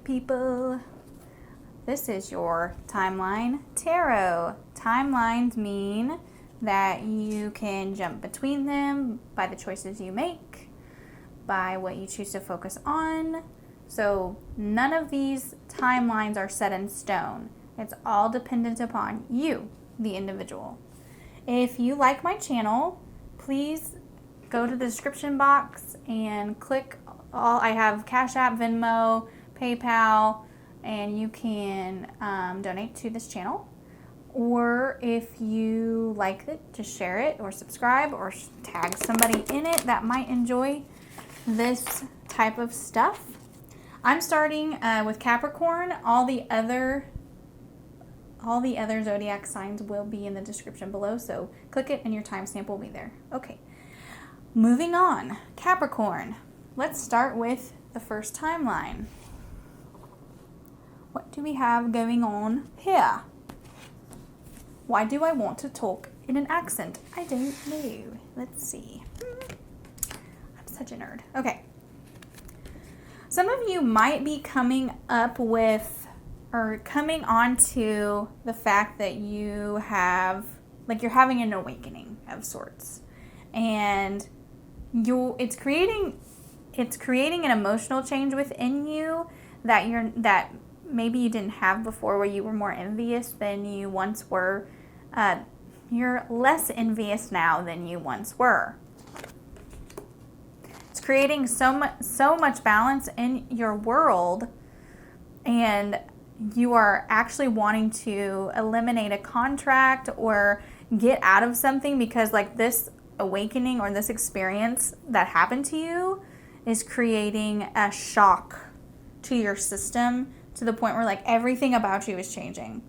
people? This is your timeline tarot. Timelines mean that you can jump between them by the choices you make, by what you choose to focus on. So none of these timelines are set in stone. It's all dependent upon you, the individual. If you like my channel, please go to the description box and click I have Cash App, Venmo, PayPal, and you can donate to this channel. Or if you like it, just share it or subscribe or tag somebody in it that might enjoy this type of stuff. I'm starting with Capricorn. All the other zodiac signs will be in the description below, so click it and your timestamp will be there. Okay, moving on. Capricorn. Let's start with the first timeline. What do we have going on here? Why do I want to talk in an accent? I don't know. Let's see. I'm such a nerd. Okay. Some of you might be coming up with or coming onto the fact that you have, like, you're having an awakening of sorts. And it's creating an emotional change within you that maybe you didn't have before, where you were more envious than you once were. You're less envious now than you once were. It's creating so much balance in your world, and you are actually wanting to eliminate a contract or get out of something because, like, this awakening or this experience that happened to you is creating a shock to your system to the point where, like, everything about you is changing.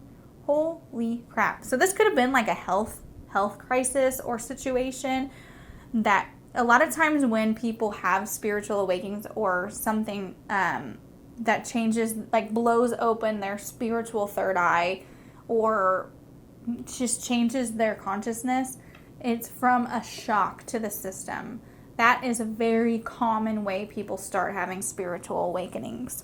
Holy crap. So this could have been like a health crisis or situation that a lot of times when people have spiritual awakenings or something that changes, like blows open their spiritual third eye or just changes their consciousness, it's from a shock to the system. That is a very common way people start having spiritual awakenings.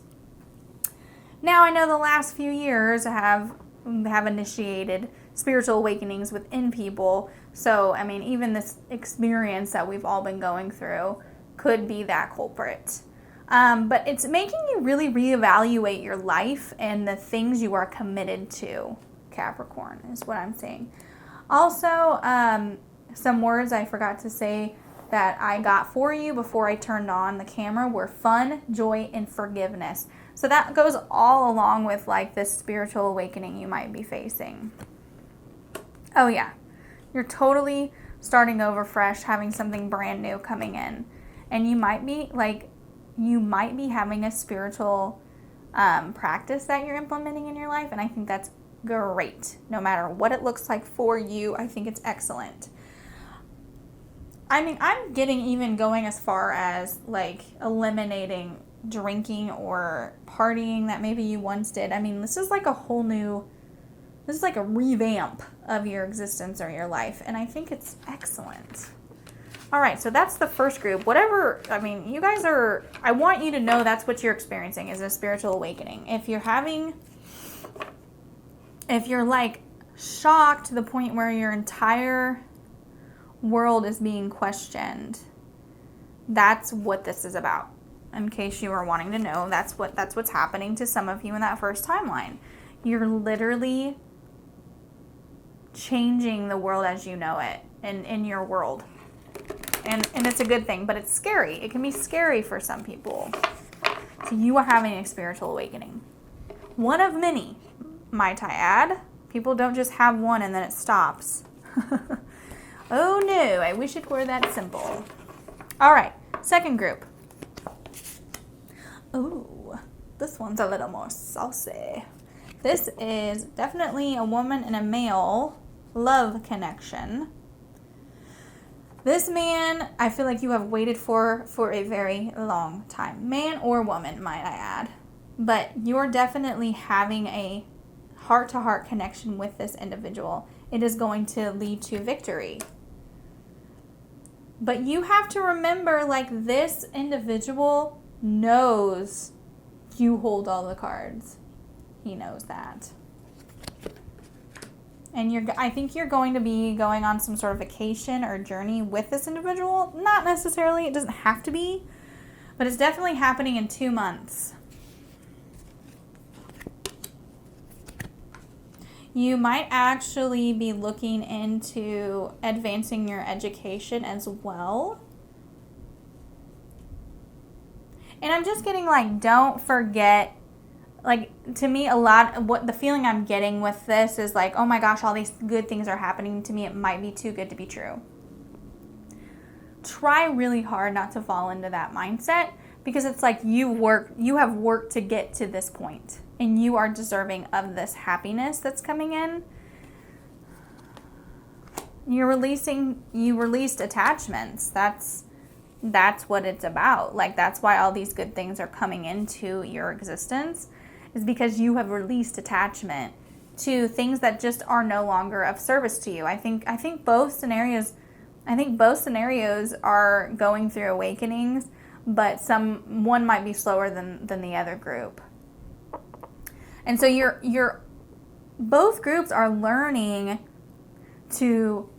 Now, I know the last few years have initiated spiritual awakenings within people. So, I mean, even this experience that we've all been going through could be that culprit. But it's making you really reevaluate your life and the things you are committed to, Capricorn, is what I'm saying. Also, some words I forgot to say that I got for you before I turned on the camera were fun, joy, and forgiveness. So that goes all along with, like, this spiritual awakening you might be facing. Oh yeah, you're totally starting over fresh, having something brand new coming in. And you might be having a spiritual practice that you're implementing in your life. And I think that's great. No matter what it looks like for you, I think it's excellent. I mean, I'm even going as far as, like, eliminating drinking or partying that maybe you once did. I mean, this is like a revamp of your existence or your life, and I think it's excellent. All right, so that's the first group. Whatever, I mean, you guys I want you to know that's what you're experiencing, is a spiritual awakening. If you're like shocked to the point where your entire world is being questioned, that's what this is about. In case you were wanting to know, that's what's happening to some of you in that first timeline. You're literally changing the world as you know it in your world. And it's a good thing, but it's scary. It can be scary for some people. So you are having a spiritual awakening. One of many, might I add. People don't just have one and then it stops. Oh no, I wish it were that simple. All right, second group. Ooh, this one's a little more saucy. This is definitely a woman and a male love connection. This man, I feel like you have waited for a very long time. Man or woman, might I add. But you're definitely having a heart-to-heart connection with this individual. It is going to lead to victory. But you have to remember, like, this individual knows You hold all the cards. He knows that. And I think you're going to be going on some sort of vacation or journey with this individual. Not necessarily, it doesn't have to be, but it's definitely happening in 2 months. You might actually be looking into advancing your education as well. And I'm just getting like, don't forget, like, to me, a lot of what the feeling I'm getting with this is like, oh my gosh, all these good things are happening to me. It might be too good to be true. Try really hard not to fall into that mindset, because it's like you have worked to get to this point, and you are deserving of this happiness that's coming in. You released attachments. That's what it's about. Like, that's why all these good things are coming into your existence, is because you have released attachment to things that just are no longer of service to you. I think both scenarios are going through awakenings, but one might be slower than the other group. And so both groups are learning to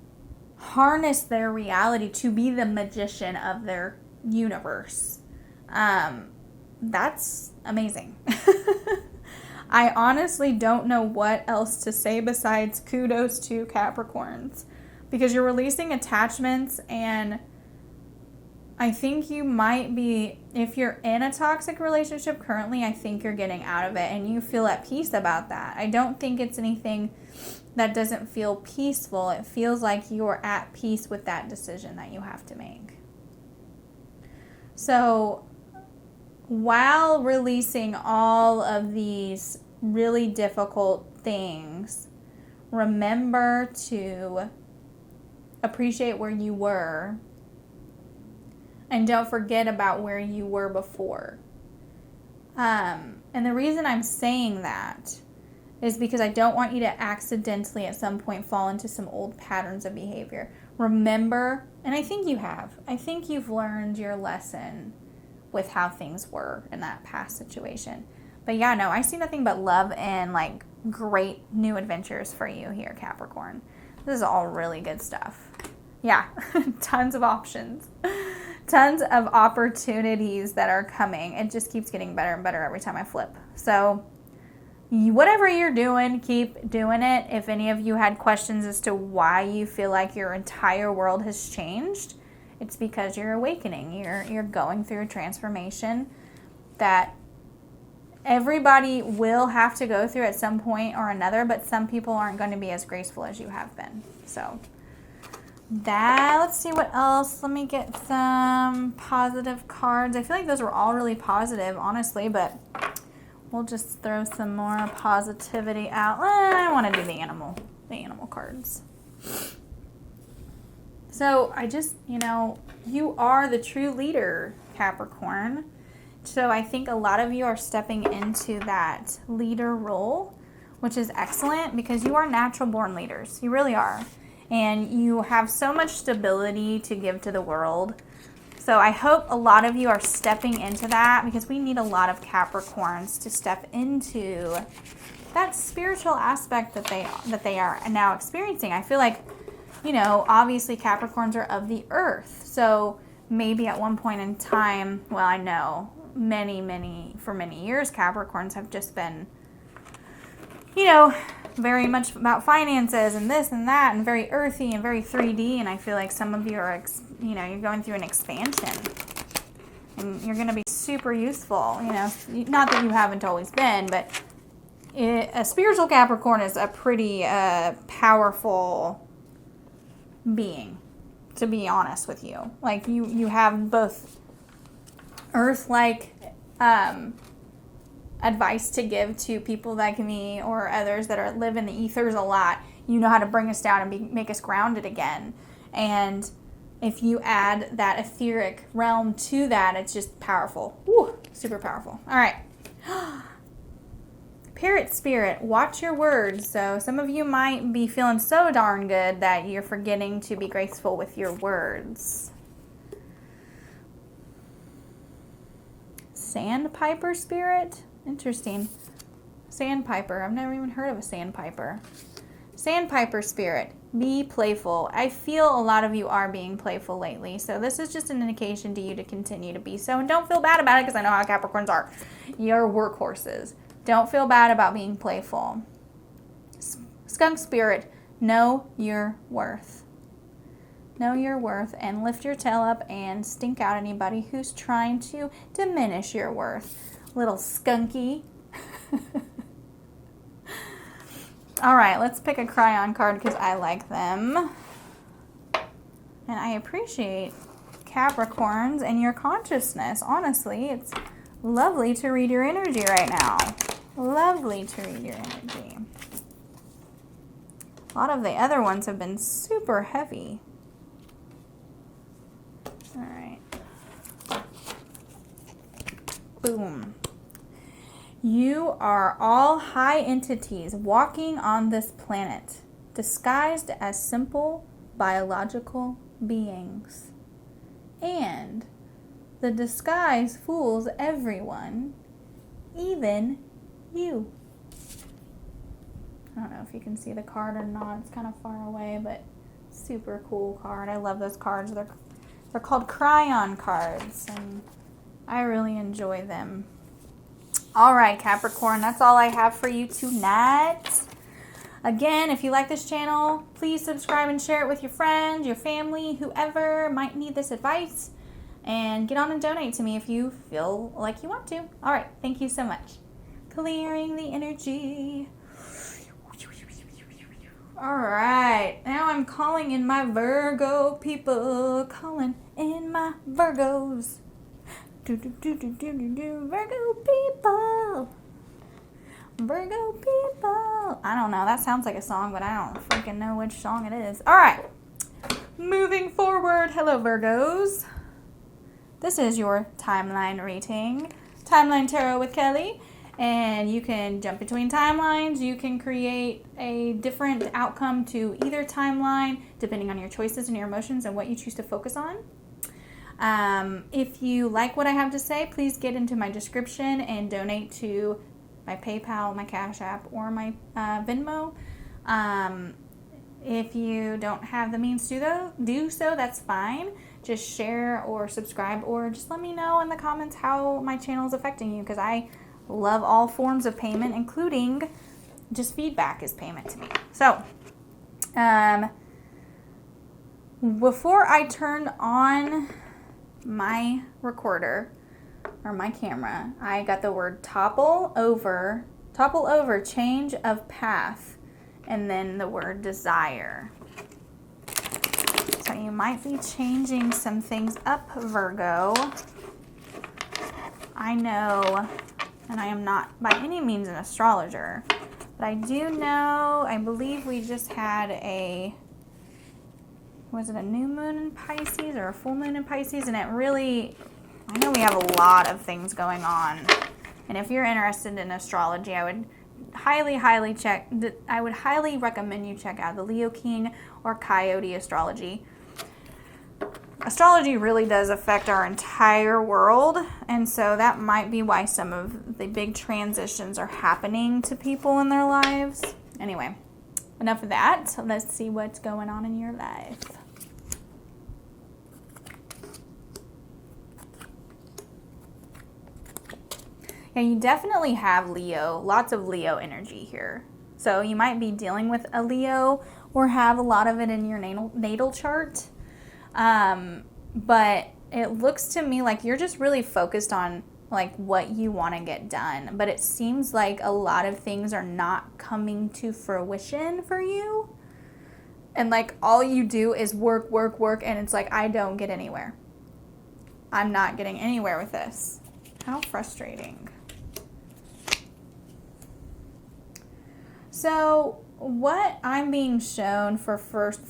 harness their reality to be the magician of their universe. That's amazing. I honestly don't know what else to say besides kudos to Capricorns, because you're releasing attachments, and I think you might be, if you're in a toxic relationship currently, I think you're getting out of it and you feel at peace about that. I don't think it's anything that doesn't feel peaceful. It feels like you're at peace with that decision that you have to make. So while releasing all of these really difficult things, remember to appreciate where you were, and don't forget about where you were before. And the reason I'm saying that is because I don't want you to accidentally at some point fall into some old patterns of behavior. Remember, and I think you have, I think you've learned your lesson with how things were in that past situation. But yeah, no, I see nothing but love and like great new adventures for you here, Capricorn. This is all really good stuff. Yeah, tons of options. Tons of opportunities that are coming. It just keeps getting better and better every time I flip. So whatever you're doing, keep doing it. If any of you had questions as to why you feel like your entire world has changed, it's because you're awakening. You're going through a transformation that everybody will have to go through at some point or another, but some people aren't going to be as graceful as you have been. So let's see what else. Let me get some positive cards. I feel like those were all really positive, honestly, but we'll just throw some more positivity out. I want to do the animal cards. So I just, you are the true leader, Capricorn. So I think a lot of you are stepping into that leader role, which is excellent because you are natural born leaders. You really are. And you have so much stability to give to the world. So I hope a lot of you are stepping into that, because we need a lot of Capricorns to step into that spiritual aspect that they are now experiencing. I feel like, obviously Capricorns are of the earth. So maybe at one point in time, well, I know for many years, Capricorns have just been, very much about finances and this and that, and very earthy and very 3D. And I feel like some of you are, you're going through an expansion, and you're going to be super useful. Not that you haven't always been, but a spiritual Capricorn is a pretty powerful being, to be honest with you. Like you have both earth-like advice to give to people like me or others that live in the ethers a lot. You know how to bring us down and make us grounded again. And if you add that etheric realm to that, it's just powerful. Woo, super powerful. All right. Parrot spirit, watch your words. So some of you might be feeling so darn good that you're forgetting to be graceful with your words. Sandpiper spirit. Interesting. Sandpiper. I've never even heard of a sandpiper. Sandpiper spirit. Be playful. I feel a lot of you are being playful lately. So this is just an indication to you to continue to be so. And don't feel bad about it because I know how Capricorns are. You're workhorses. Don't feel bad about being playful. Skunk spirit. Know your worth. Know your worth and lift your tail up and stink out anybody who's trying to diminish your worth. Little skunky. All right, let's pick a cry-on card because I like them. And I appreciate Capricorns and your consciousness. Honestly, it's lovely to read your energy right now. Lovely to read your energy. A lot of the other ones have been super heavy. All right. Boom. You are all high entities walking on this planet, disguised as simple biological beings. And the disguise fools everyone, even you. I don't know if you can see the card or not. It's kind of far away, but super cool card. I love those cards. They're called cry-on cards, and I really enjoy them. All right, Capricorn, that's all I have for you tonight. Again, if you like this channel, please subscribe and share it with your friends, your family, whoever might need this advice. And get on and donate to me if you feel like you want to. All right, thank you so much. Clearing the energy. All right, now I'm calling in my Virgo people. Calling in my Virgos. Virgo people. Virgo people. I don't know. That sounds like a song, but I don't freaking know which song it is. All right. Moving forward. Hello, Virgos. This is your timeline reading. Timeline Tarot with Kelly. And you can jump between timelines. You can create a different outcome to either timeline, depending on your choices and your emotions and what you choose to focus on. If you like what I have to say, please get into my description and donate to my PayPal, my Cash App, or my Venmo. If you don't have the means to do so, that's fine. Just share or subscribe, or just let me know in the comments how my channel is affecting you, because I love all forms of payment, including just feedback is payment to me. So, before I turn on my recorder or my camera, I got the word topple over, change of path, and then the word desire. So you might be changing some things up, Virgo. I know, and I am not by any means an astrologer, but I do know, I believe we just had was it a new moon in Pisces or a full moon in Pisces? And it really, I know we have a lot of things going on. And if you're interested in astrology, I would highly recommend you check out the Leo King or Coyote astrology. Astrology really does affect our entire world, and so that might be why some of the big transitions are happening to people in their lives. Anyway, enough of that. So let's see what's going on in your life. Yeah, you definitely have Leo, lots of Leo energy here. So you might be dealing with a Leo or have a lot of it in your natal chart. But it looks to me like you're just really focused on like what you want to get done. But it seems like a lot of things are not coming to fruition for you. And like all you do is work, and it's like, I don't get anywhere. I'm not getting anywhere with this. How frustrating. So what I'm being shown for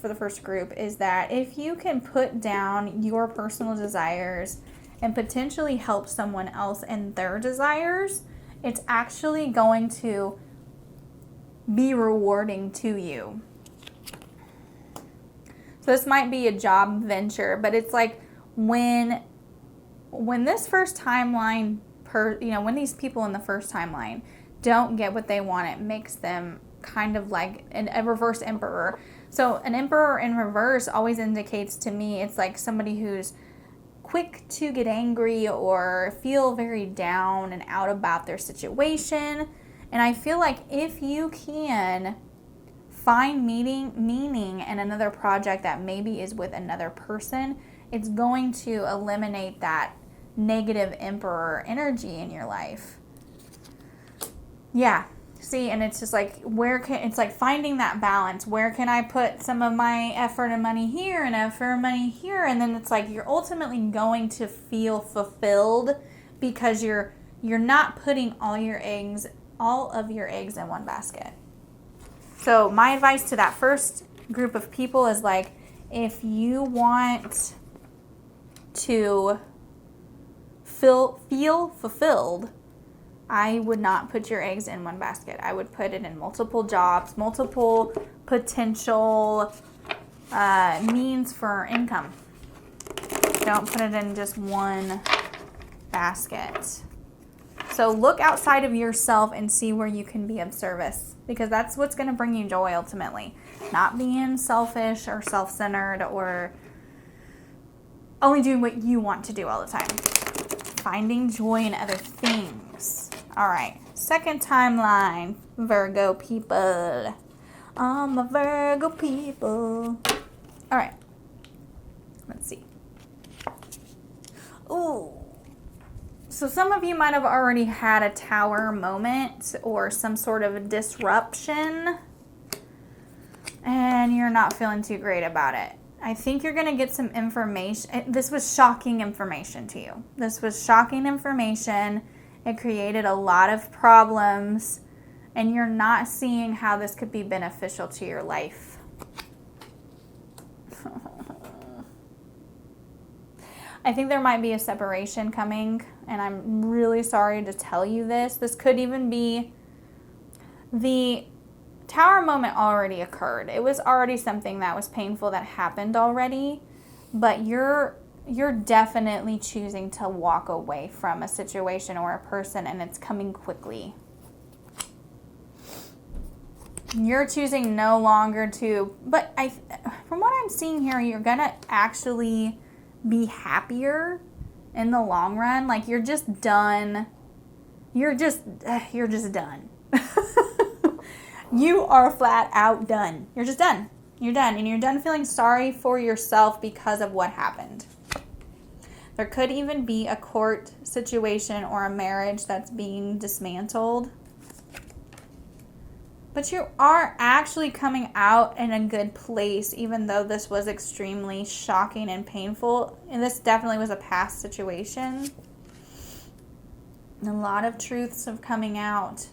the first group is that if you can put down your personal desires and potentially help someone else in their desires, it's actually going to be rewarding to you. So this might be a job venture, but it's like when this first timeline when these people in the first timeline don't get what they want, it makes them kind of like a reverse emperor. So an emperor in reverse always indicates to me it's like somebody who's quick to get angry or feel very down and out about their situation. And I feel like if you can find meaning in another project that maybe is with another person, it's going to eliminate that negative emperor energy in your life. Yeah. See, and it's just like, it's like finding that balance. Where can I put some of my effort and money here and effort and money here? And then it's like you're ultimately going to feel fulfilled because you're not putting all of your eggs in one basket. So my advice to that first group of people is like, if you want to feel fulfilled, I would not put your eggs in one basket. I would put it in multiple jobs, multiple potential means for income. Don't put it in just one basket. So look outside of yourself and see where you can be of service, because that's what's going to bring you joy ultimately. Not being selfish or self-centered or only doing what you want to do all the time. Finding joy in other things. All right, second timeline, Virgo people. I'm a Virgo people. All right, let's see. Ooh. So some of you might have already had a tower moment or some sort of a disruption, and you're not feeling too great about it. I think you're going to get some information. This was shocking information to you. This was shocking information. It created a lot of problems, and you're not seeing how this could be beneficial to your life. I think there might be a separation coming, and I'm really sorry to tell you this. This could even be the tower moment already occurred. It was already something that was painful that happened already, but you're definitely choosing to walk away from a situation or a person, and it's coming quickly. You're choosing no longer to, but from what I'm seeing here, you're gonna actually be happier in the long run. Like you're just done. You're just done. You are flat out done. You're just done. You're done. And you're done feeling sorry for yourself because of what happened. There could even be a court situation or a marriage that's being dismantled. But you are actually coming out in a good place, even though this was extremely shocking and painful. And this definitely was a past situation. A lot of truths are coming out.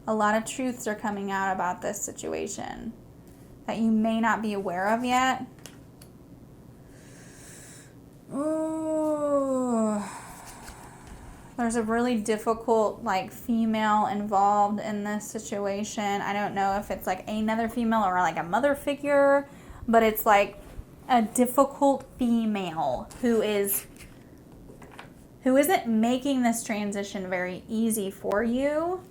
A lot of truths are coming out about this situation that you may not be aware of yet. Ooh. There's a really difficult female involved in this situation. I don't know if it's like another female or like a mother figure, but it's like a difficult female who isn't making this transition very easy for you.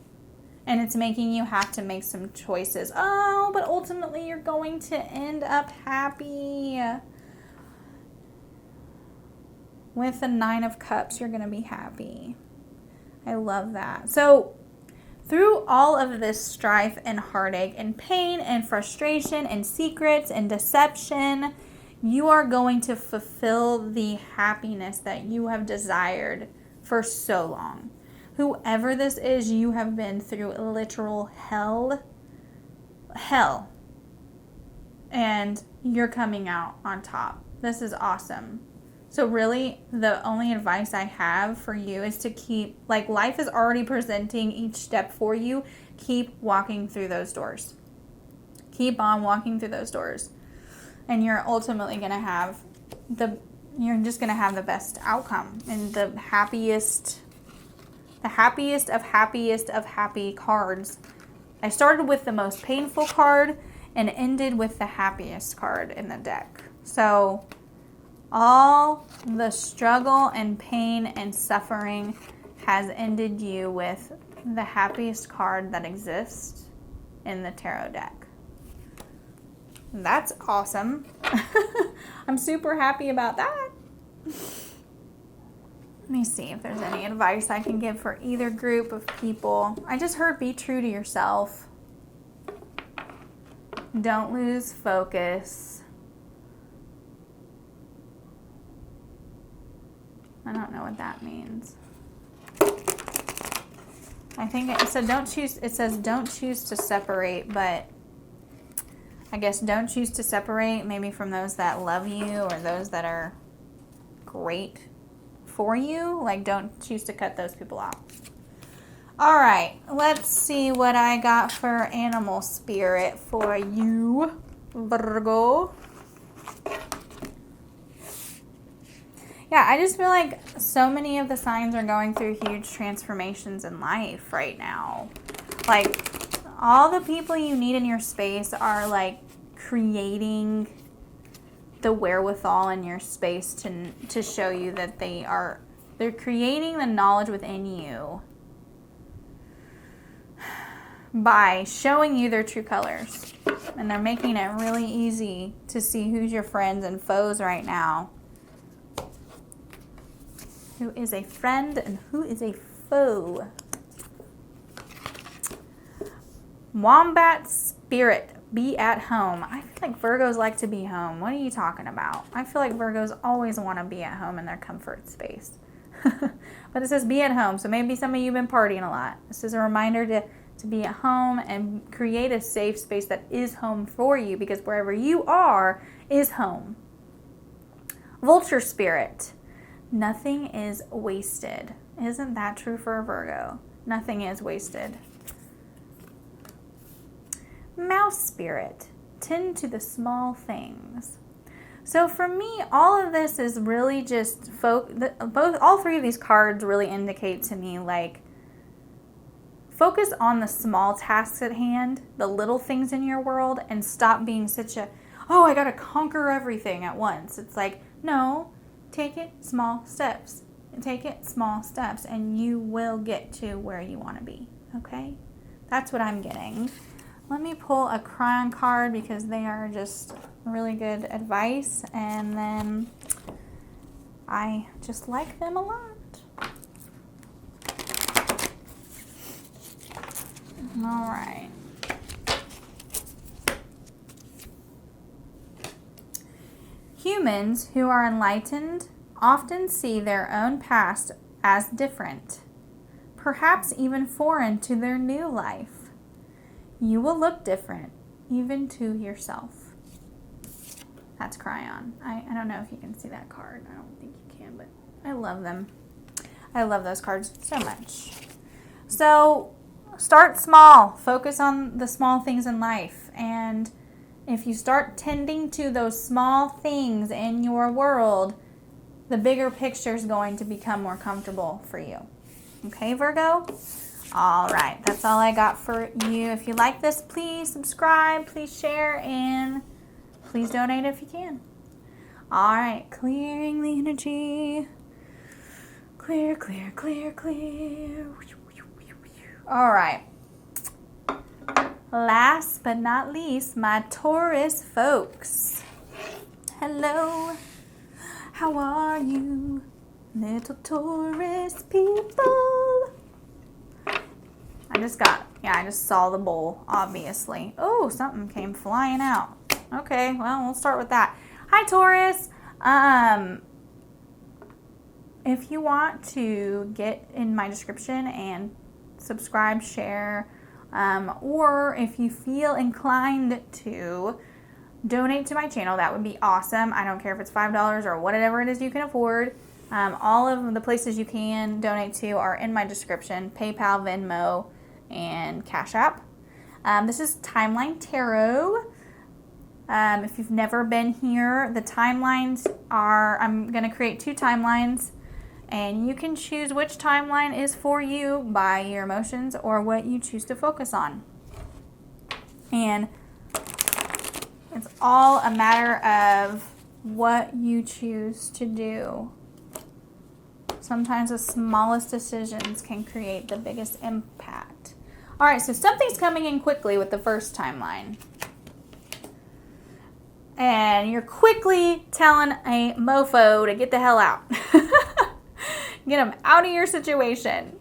And it's making you have to make some choices. Oh, but ultimately you're going to end up happy. With the 9 of Cups, you're going to be happy. I love that. So, through all of this strife and heartache and pain and frustration and secrets and deception, you are going to fulfill the happiness that you have desired for so long. Whoever this is, you have been through literal hell. And you're coming out on top. This is awesome. So really, the only advice I have for you is to keep, life is already presenting each step for you. Keep walking through those doors. Keep on walking through those doors. And you're ultimately going to have you're just going to have the best outcome and the happiest of happy cards. I started with the most painful card and ended with the happiest card in the deck. So all the struggle and pain and suffering has ended you with the happiest card that exists in the tarot deck. That's awesome. I'm super happy about that. Let me see if there's any advice I can give for either group of people. I just heard be true to yourself. Don't lose focus. I don't know what that means. I think it said don't choose. It says don't choose to separate, but I guess don't choose to separate maybe from those that love you or those that are great for you. Like, don't choose to cut those people off. All right, let's see what I got for animal spirit for you, Virgo. Yeah, I just feel like so many of the signs are going through huge transformations in life right now. Like, all the people you need in your space are like creating the wherewithal in your space to show you that they're creating the knowledge within you by showing you their true colors. And they're making it really easy to see who's your friends and foes right now. Who is a friend and who is a foe. Wombat spirit, be at home. I feel like Virgos like to be home. What are you talking about? I feel like Virgos always want to be at home in their comfort space. But it says be at home, so maybe some of you have been partying a lot. This is a reminder to be at home and create a safe space that is home for you, because wherever you are is home. Vulture spirit, nothing is wasted. Isn't that true for a Virgo? Nothing is wasted. Mouse spirit, tend to the small things. So for me, all of this is really just all three of these cards really indicate to me like focus on the small tasks at hand, the little things in your world, and stop being such a, oh, I gotta conquer everything at once. It's like, no, take it small steps. Take it small steps and you will get to where you want to be. Okay? That's what I'm getting. Let me pull a crayon card because they are just really good advice, and then I just like them a lot. All right. Humans who are enlightened often see their own past as different, perhaps even foreign to their new life. You will look different, even to yourself. That's crayon. I don't know if you can see that card. I don't think you can, but I love them. I love those cards so much. So start small. Focus on the small things in life. And if you start tending to those small things in your world, the bigger picture is going to become more comfortable for you. Okay, Virgo? All right, that's all I got for you. If you like this, please subscribe, please share, and please donate if you can. All right, clearing the energy. Clear, clear, clear, clear. All right. Last but not least, my Taurus folks. Hello. How are you, little Taurus people? I just saw the bowl, obviously. Oh, something came flying out. Okay, well, we'll start with that. Hi, Taurus. If you want to get in my description and subscribe, share, or if you feel inclined to donate to my channel, that would be awesome. I don't care if it's $5 or whatever it is you can afford. All of the places you can donate to are in my description: PayPal, Venmo, and Cash App. This is Timeline Tarot. If you've never been here, the timelines are, I'm going to create 2 timelines, and you can choose which timeline is for you by your emotions or what you choose to focus on. And it's all a matter of what you choose to do. Sometimes the smallest decisions can create the biggest impact. All right, so something's coming in quickly with the first timeline. And you're quickly telling a mofo to get the hell out. Get them out of your situation.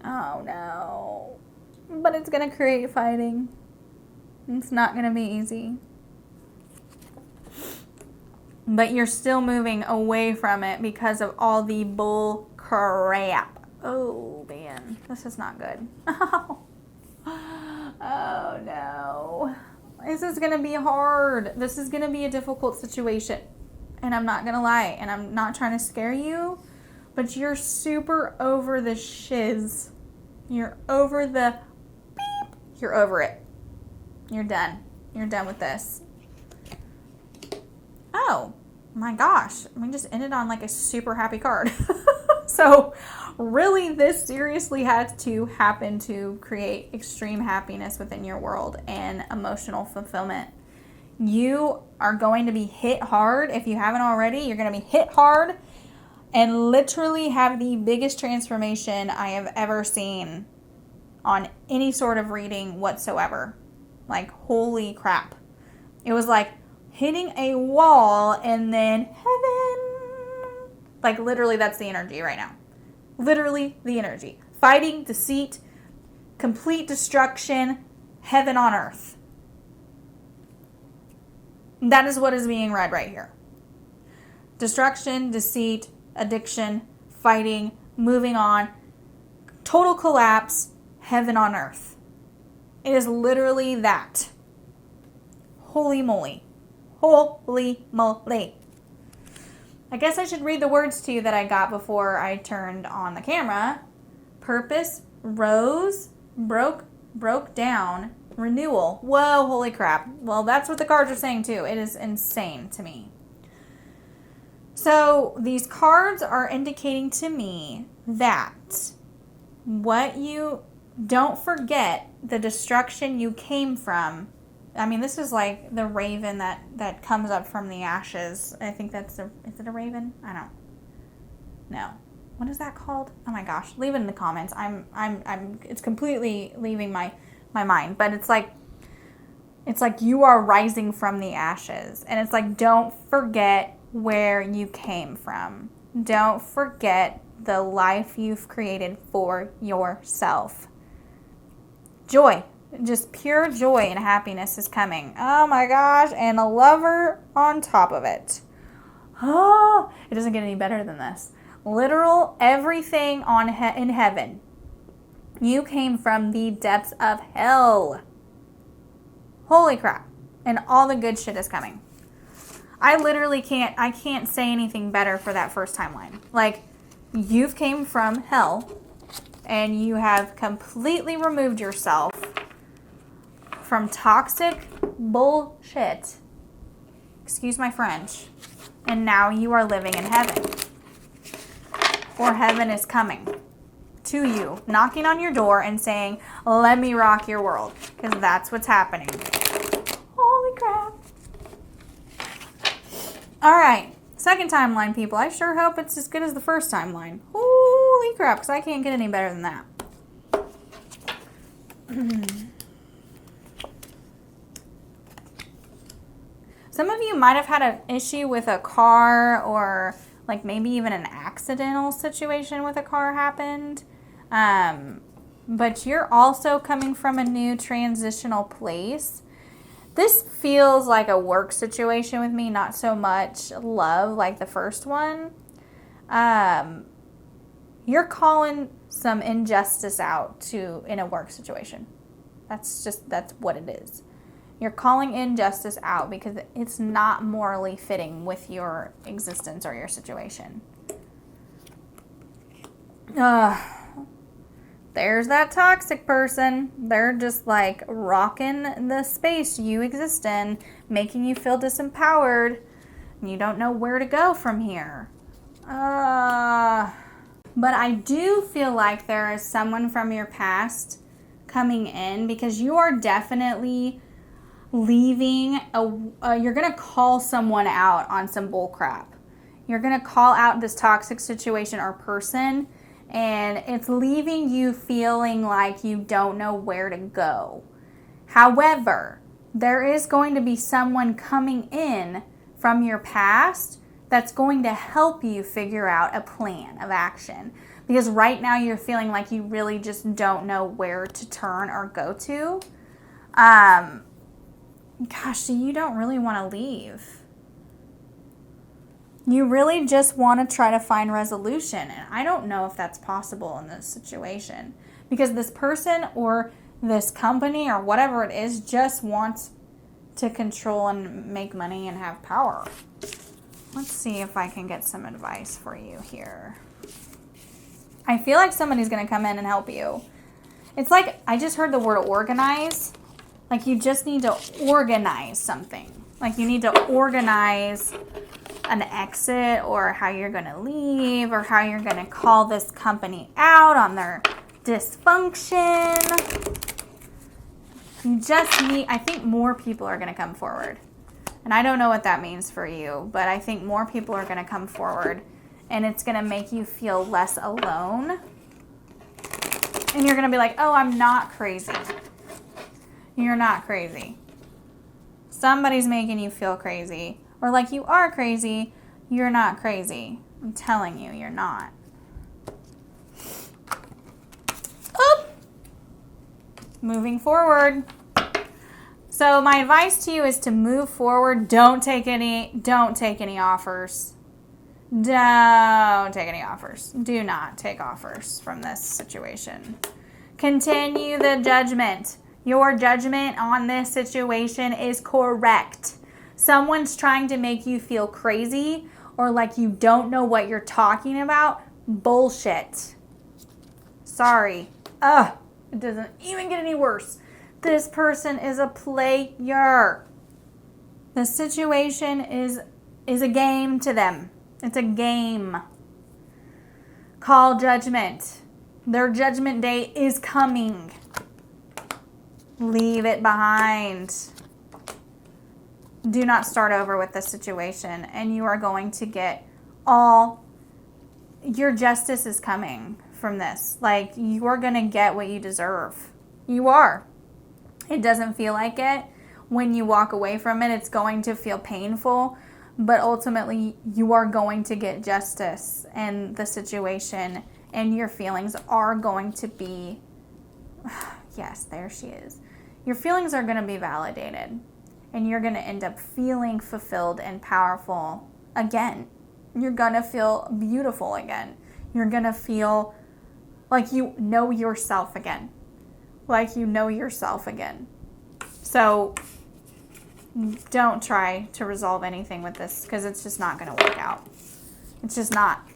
Oh no. But it's going to create fighting. It's not going to be easy. But you're still moving away from it because of all the bull crap. Oh man, this is not good. Oh no. This is going to be hard. This is going to be a difficult situation. And I'm not going to lie. And I'm not trying to scare you. But you're super over the shiz. You're over the beep. You're over it. You're done. You're done with this. Oh my gosh. We just ended on like a super happy card. So really this seriously had to happen to create extreme happiness within your world and emotional fulfillment. You are going to be hit hard. If you haven't already, you're going to be hit hard and literally have the biggest transformation I have ever seen on any sort of reading whatsoever. Like, holy crap. It was like hitting a wall and then heaven. Like, literally, that's the energy right now. Literally, the energy. Fighting, deceit, complete destruction, heaven on earth. That is what is being read right here. Destruction, deceit, addiction, fighting, moving on, total collapse, heaven on earth. It is literally that. Holy moly. Holy moly. I guess I should read the words to you that I got before I turned on the camera. Purpose, rose, broke down, renewal. Whoa, holy crap. Well, that's what the cards are saying too. It is insane to me. So these cards are indicating to me that don't forget the destruction you came from. I mean, this is like the raven that comes up from the ashes. I think is it a raven? I don't know. What is that called? Oh my gosh. Leave it in the comments. It's completely leaving my mind, but it's like you are rising from the ashes. And it's like, don't forget where you came from. Don't forget the life you've created for yourself. Joy. Just pure joy and happiness is coming. Oh my gosh. And a lover on top of it. Oh, it doesn't get any better than this. Literal everything in heaven. You came from the depths of hell. Holy crap. And all the good shit is coming. I literally can't say anything better for that first timeline. Like, you've came from hell and you have completely removed yourself from toxic bullshit. Excuse my French. And now you are living in heaven. Or heaven is coming to you, knocking on your door and saying, let me rock your world. Because that's what's happening. Holy crap. All right. Second timeline, people. I sure hope it's as good as the first timeline. Holy crap, because I can't get any better than that. Some of you might have had an issue with a car, or like maybe even an accidental situation with a car happened. But you're also coming from a new transitional place. This feels like a work situation with me, not so much love like the first one. You're calling some injustice out in a work situation. That's what it is. You're calling injustice out because it's not morally fitting with your existence or your situation. There's that toxic person. They're just like rocking the space you exist in, making you feel disempowered. And you don't know where to go from here. But I do feel like there is someone from your past coming in, because you are definitely leaving you're going to call someone out on some bull crap. You're going to call out this toxic situation or person, and it's leaving you feeling like you don't know where to go. However, there is going to be someone coming in from your past that's going to help you figure out a plan of action. Because right now you're feeling like you really just don't know where to turn or go to. Gosh, you don't really want to leave. You really just want to try to find resolution. And I don't know if that's possible in this situation. Because this person or this company or whatever it is just wants to control and make money and have power. Let's see if I can get some advice for you here. I feel like somebody's going to come in and help you. It's like I just heard the word organize. Like you just need to organize something. Like you need to organize an exit or how you're going to leave or how you're going to call this company out on their dysfunction. You just need, I think more people are going to come forward. And I don't know what that means for you, but I think more people are going to come forward and it's going to make you feel less alone. And you're going to be like, oh, I'm not crazy. You're not crazy. Somebody's making you feel crazy. Or like you are crazy, you're not crazy. I'm telling you, you're not. Oop. Moving forward. So my advice to you is to move forward. Don't take any offers. Don't take any offers. Do not take offers from this situation. Continue the judgment. Your judgment on this situation is correct. Someone's trying to make you feel crazy or like you don't know what you're talking about. Bullshit. Sorry. It doesn't even get any worse. This person is a player. The situation is a game to them. It's a game. Call judgment. Their judgment day is coming. Leave it behind. Do not start over with this situation, and you are going to get all your justice is coming from this. Like, you are going to get what you deserve. You are. It doesn't feel like it. When you walk away from it, it's going to feel painful, but ultimately you are going to get justice in the situation, and your feelings are going to be, yes, there she is. Your feelings are going to be validated. And you're going to end up feeling fulfilled and powerful again. You're going to feel beautiful again. You're going to feel like you know yourself again. Like you know yourself again. So don't try to resolve anything with this because it's just not going to work out. It's just not.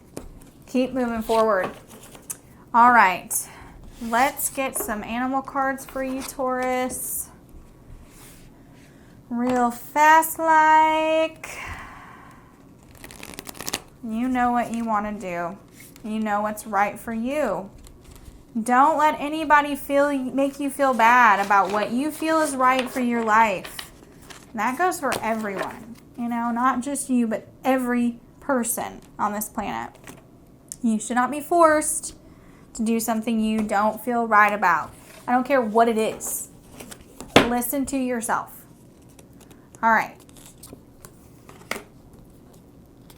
Keep moving forward. All right. Let's get some animal cards for you, Taurus. Real fast like. You know what you want to do. You know what's right for you. Don't let anybody make you feel bad about what you feel is right for your life. And that goes for everyone. You know, not just you, but every person on this planet. You should not be forced to do something you don't feel right about. I don't care what it is. Listen to yourself. All right.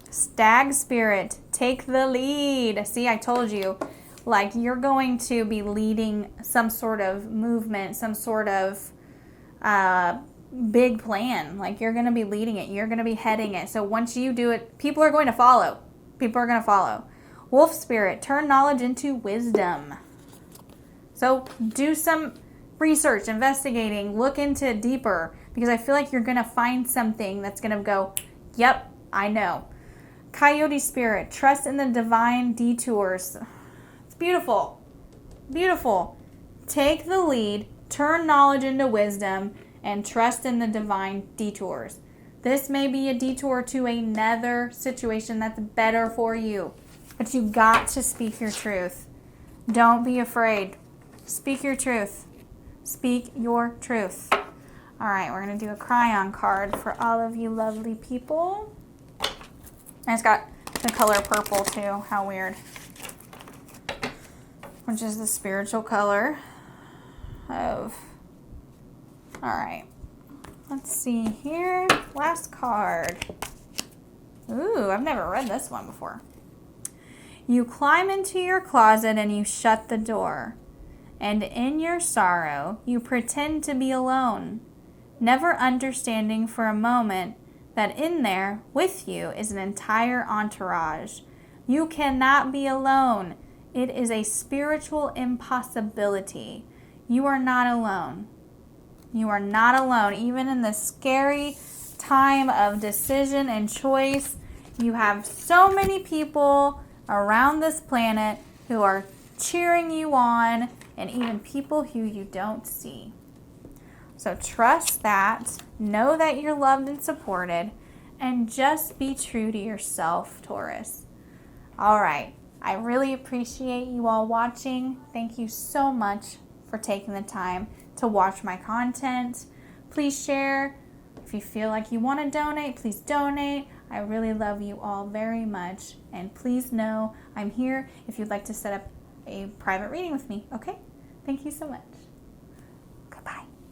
Stag spirit, take the lead. See, I told you, like you're going to be leading some sort of movement, some sort of big plan. Like you're going to be leading it. You're going to be heading it. So once you do it, people are going to follow. People are going to follow. Wolf spirit, turn knowledge into wisdom. So do some research, investigating, look into it deeper. Because I feel like you're going to find something that's going to go, yep, I know. Coyote spirit, trust in the divine detours. It's beautiful. Beautiful. Take the lead, turn knowledge into wisdom, and trust in the divine detours. This may be a detour to another situation that's better for you. But you got to speak your truth. Don't be afraid. Speak your truth. Speak your truth. All right, we're going to do a cryon card for all of you lovely people. And it's got the color purple too. How weird. Which is the spiritual color of... All right. Let's see here. Last card. Ooh, I've never read this one before. You climb into your closet and you shut the door. And in your sorrow, you pretend to be alone, never understanding for a moment that in there with you is an entire entourage. You cannot be alone. It is a spiritual impossibility. You are not alone. You are not alone. Even in this scary time of decision and choice, you have so many people around this planet who are cheering you on, and even people who you don't see. So trust that, know that you're loved and supported, and just be true to yourself, Taurus. All right, I really appreciate you all watching. Thank you so much for taking the time to watch my content. Please share. If you feel like you want to donate, please donate. I really love you all very much. And please know I'm here if you'd like to set up a private reading with me, okay? Thank you so much.